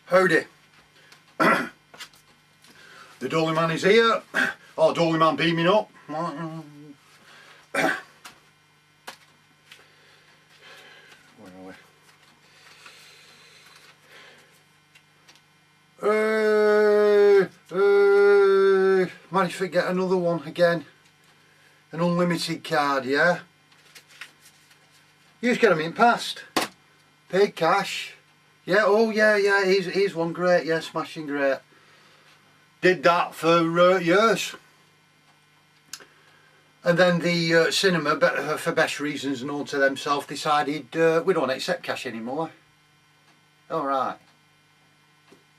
Howdy. The Dolly Man is here. Oh, Dolly Man beaming up. Where are we? Managed to get another one again. An unlimited card, yeah? You just get them in past. Paid cash. Yeah, oh yeah, here's one, great, yeah, smashing great. Did that for years. And then the cinema, for best reasons known to themselves, decided we don't accept cash anymore. Alright.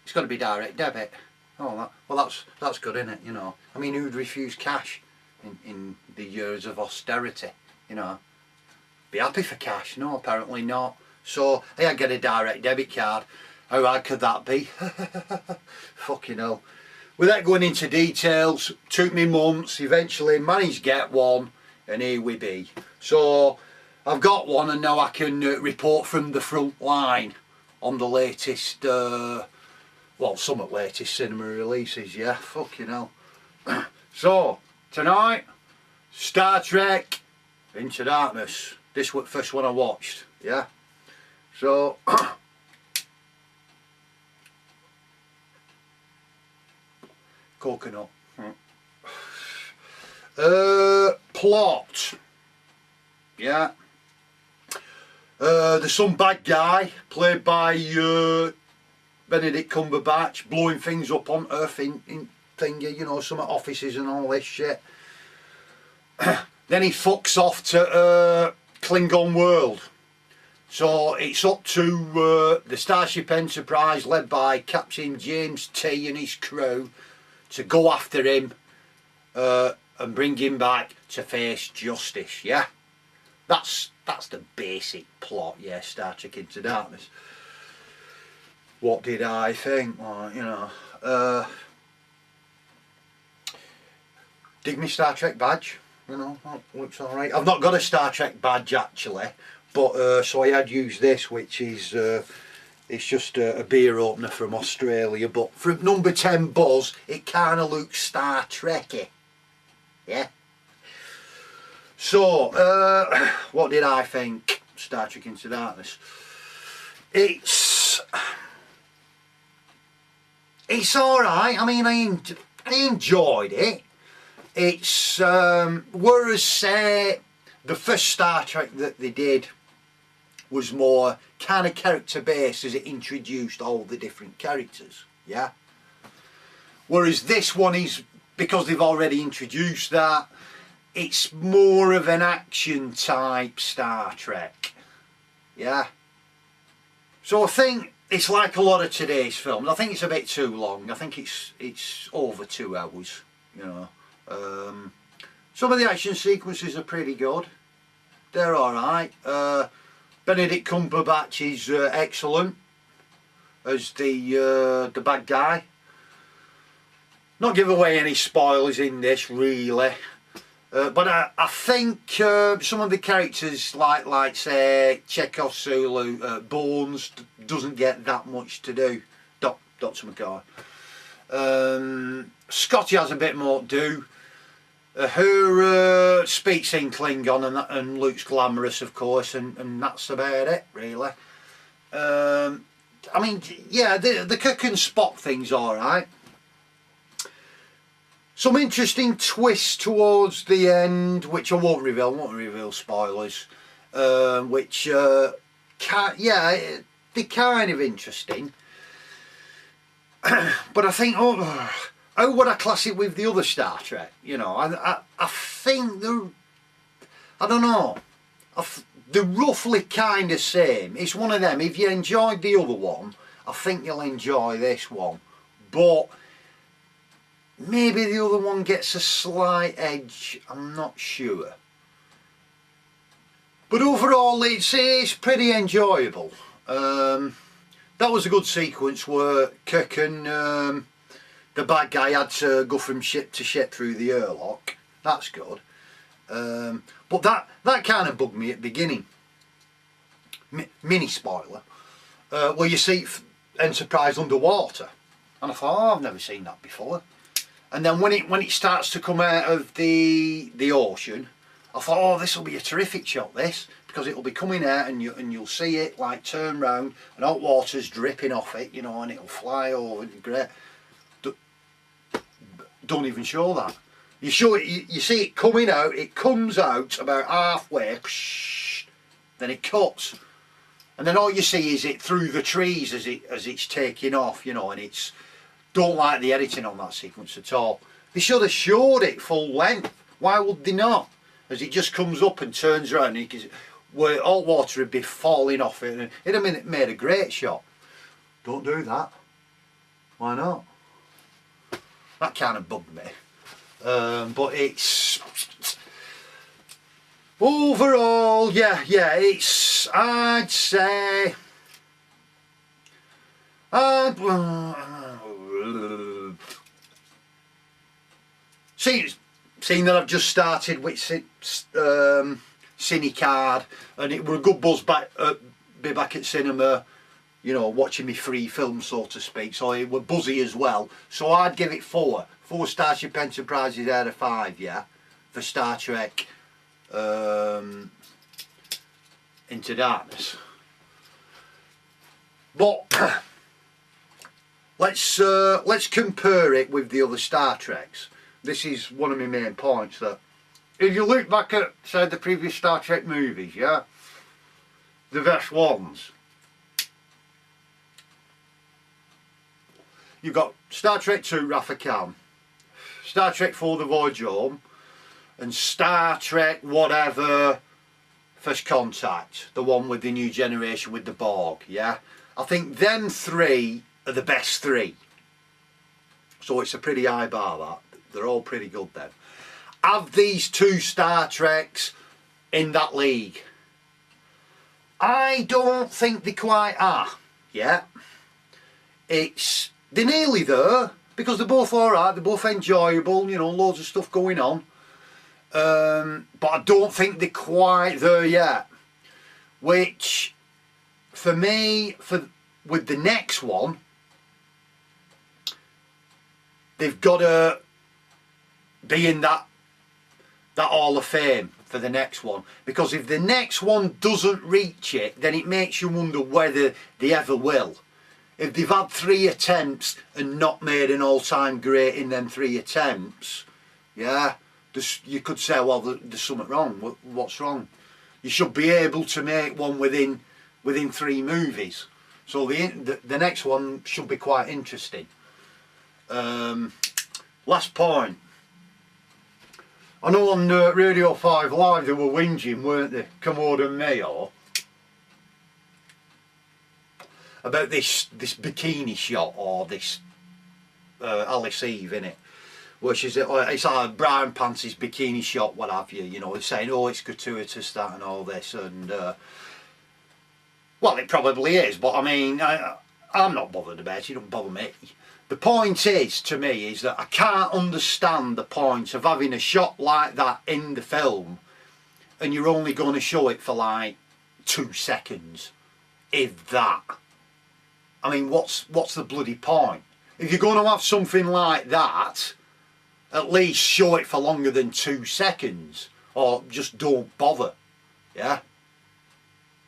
It's got to be direct debit. Oh, well that's good, isn't it, you know. I mean, who'd refuse cash in the years of austerity, you know? Be happy for cash? No, apparently not. So, hey, I get a direct debit card. How hard could that be? Fucking hell. Without going into details, took me months, eventually managed to get one, and here we be. So, I've got one and now I can report from the front line on the latest, well, some of the latest cinema releases, yeah, fucking hell. So, tonight, Star Trek Into Darkness. This was the first one I watched, yeah. So, coconut. Plot. Yeah. There's some bad guy played by Benedict Cumberbatch blowing things up on Earth in thingy, you know, some offices and all this shit. Then he fucks off to Klingon world. So it's up to the Starship Enterprise led by Captain James T and his crew to go after him and bring him back to face justice, yeah? That's the basic plot, yeah, Star Trek Into Darkness. What did I think? Well, you know, dig me Star Trek badge, you know, that looks alright. I've not got a Star Trek badge actually. But so I had used this, which is it's just a beer opener from Australia. But from number 10 Buzz, it kind of looks Star Trekky, yeah. So what did I think? Star Trek Into Darkness. It's all right. I mean, I enjoyed it. It's whereas say the first Star Trek that they did was more kind of character based as it introduced all the different characters, yeah? Whereas this one is, because they've already introduced that, it's more of an action type Star Trek, yeah? So I think it's like a lot of today's films. I think it's a bit too long. I think it's over 2 hours, you know. Some of the action sequences are pretty good. They're alright. Benedict Cumberbatch is excellent as the bad guy. Not give away any spoilers in this really, but I think some of the characters like say Chekhov Sulu, Bones doesn't get that much to do. Dr. McCoy. Scotty has a bit more to do. Her speaks in Klingon and looks glamorous, of course, and that's about it, really. I mean, yeah, the Kirk and Spock thing's alright. Some interesting twists towards the end, which I won't reveal spoilers, which, yeah, they're kind of interesting. But I think, how would I class it with the other Star Trek? You know, I think I don't know, they're roughly kind of same. It's one of them, if you enjoyed the other one, I think you'll enjoy this one. But maybe the other one gets a slight edge, I'm not sure. But overall it's pretty enjoyable. That was a good sequence where Kirk and the bad guy had to go from ship to ship through the airlock. That's good. But that kind of bugged me at the beginning. Mini spoiler. Well, you see Enterprise underwater, and I thought, oh, I've never seen that before. And then when it starts to come out of the ocean, I thought, oh, this will be a terrific shot, this, because it'll be coming out and you'll see it like turn round and hot water's dripping off it, you know, and it'll fly over. Great. Don't even show that. You show it. You see it coming out. It comes out about halfway, then it cuts, and then all you see is it through the trees as it's taking off, you know. And it's, don't like the editing on that sequence at all. They should have showed it full length. Why would they not? As it just comes up and turns around, and you can, where all water would be falling off it, and it'd have made a great shot. Don't do that. Why not? That kind of bugged me. But it's overall, yeah, it's, I'd say, seeing that I've just started with Cinecard, and it were a good buzz be back at cinema, you know, watching me free film, so to speak, so it were buzzy as well. So I'd give it 4 Starship Enterprises out of 5, yeah, for Star Trek Into Darkness. But let's compare it with the other Star Treks. This is one of my main points, that if you look back at, say, the previous Star Trek movies, yeah, the best ones, you've got Star Trek 2, Wrath of Khan, Star Trek 4, The Voyage Home, and Star Trek whatever, First Contact, the one with the new generation with the Borg, yeah? I think them 3 are the best 3. So it's a pretty high bar, that. They're all pretty good then. Have these 2 Star Treks in that league? I don't think they quite are, yeah? They're nearly there, because they're both alright, they're both enjoyable, you know, loads of stuff going on. But I don't think they're quite there yet. Which, for me, with the next one, they've got to be in that Hall of Fame for the next one. Because if the next one doesn't reach it, then it makes you wonder whether they ever will. If they've had 3 attempts and not made an all-time great in them 3 attempts, yeah, you could say, well, there's something wrong. What's wrong? You should be able to make one within 3 movies. So the next one should be quite interesting. Last point. I know on Radio 5 Live they were whinging, weren't they, Commode and Mayo, about this bikini shot, or this Alice Eve, innit? Which is, it's like Brian Pants's bikini shot, what have you, you know, saying, oh, it's gratuitous, that and all this, and well, it probably is, but I mean, I'm not bothered about it, it don't bother me. The point is, to me, is that I can't understand the point of having a shot like that in the film and you're only going to show it for like 2 seconds, if that. I mean, what's the bloody point? If you're going to have something like that, at least show it for longer than 2 seconds, or just don't bother, yeah?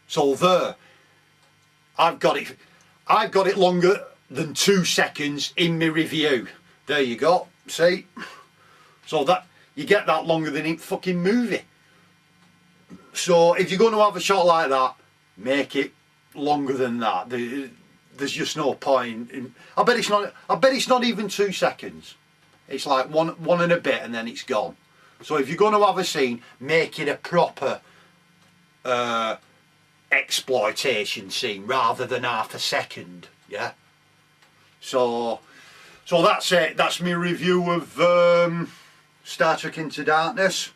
So there, I've got it longer than 2 seconds in my review. There you go, see? So that, you get that longer than in fucking movie. So if you're going to have a shot like that, make it longer than that. There's just no point in, I bet it's not even 2 seconds. It's like one and a bit and then it's gone. So if you're going to have a scene, make it a proper exploitation scene rather than half a second, yeah? So that's it. That's my review of Star Trek Into Darkness.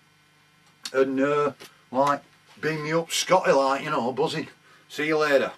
And like, beam me up Scotty, like, you know, buzzing. See you later.